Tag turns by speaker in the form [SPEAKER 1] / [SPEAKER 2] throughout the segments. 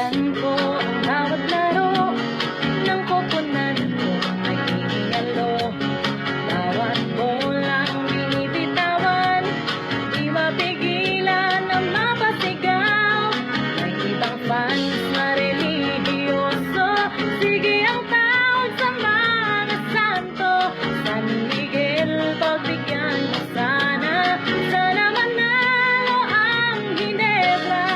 [SPEAKER 1] Sinundan ko ang bawat laro ng koponan ko ay hihingalo. Bawat bolang binibitawan, di mapigilan na mapasigaw. May ibang fans na relihiyoso, sige ang tawag sa mga santo. San Miguel, pagbigyan mo sana, sana manalo ang Ginebra.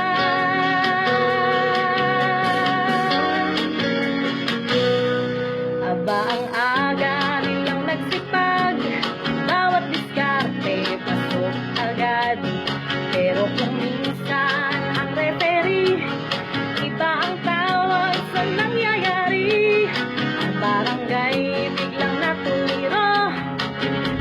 [SPEAKER 1] Aba ang aga nilang nagsipag, bawat diskarte pasok agad. Pero kung minsan ang referee, iba ang tawag sa nangyayari. Ang barangay biglang natuliro,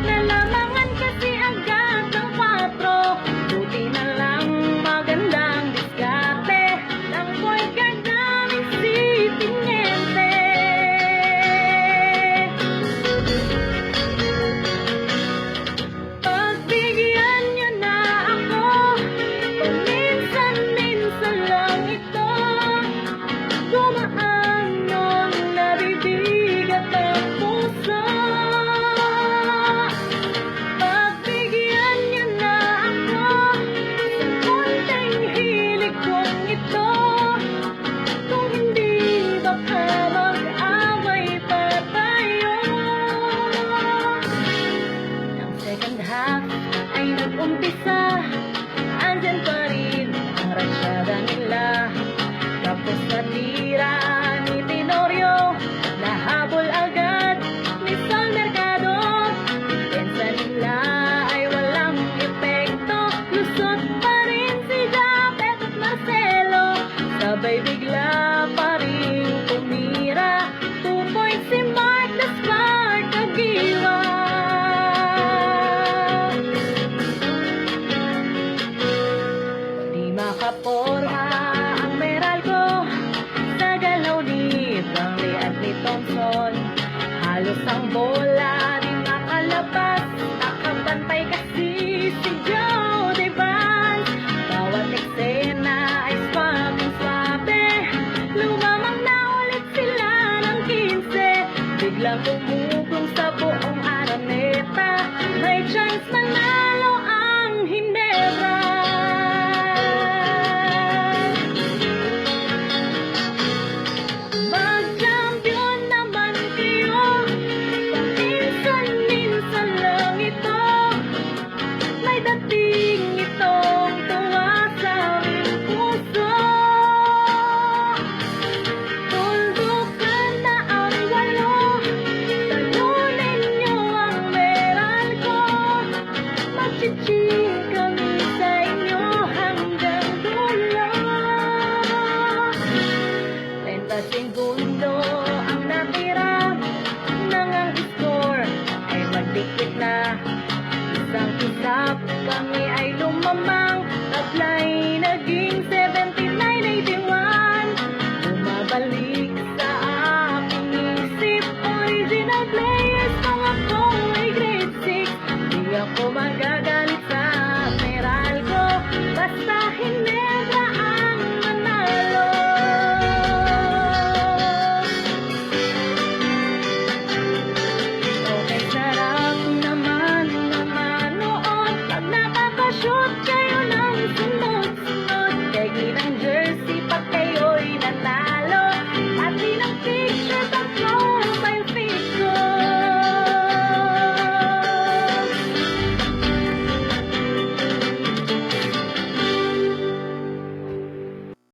[SPEAKER 1] nalamangan kasi agad ng 4. Buti na lang magandang diskarte ng boy guard naming si Tiniente. Pagbigyan niyo na ako, paminsan-minsan lang ito. Dumaan ng nabibig at ang puso. Pagbigyan niyo na ako sa konting hilig kong ito. Kung hindi, baka mag-away pa tayo. Ang second half ay nag-umpisa, andyan pa rin ang ratsyada nila. Tapos na tira ni Tenorio, nahabol agad ni Sol Mercado. Pensa nila ay walang epekto, lusot pa rin si Japet at Marcelo. Sabay bigla pa rin tumira, 2 points si Mark the Spark Aguila. Di makaporma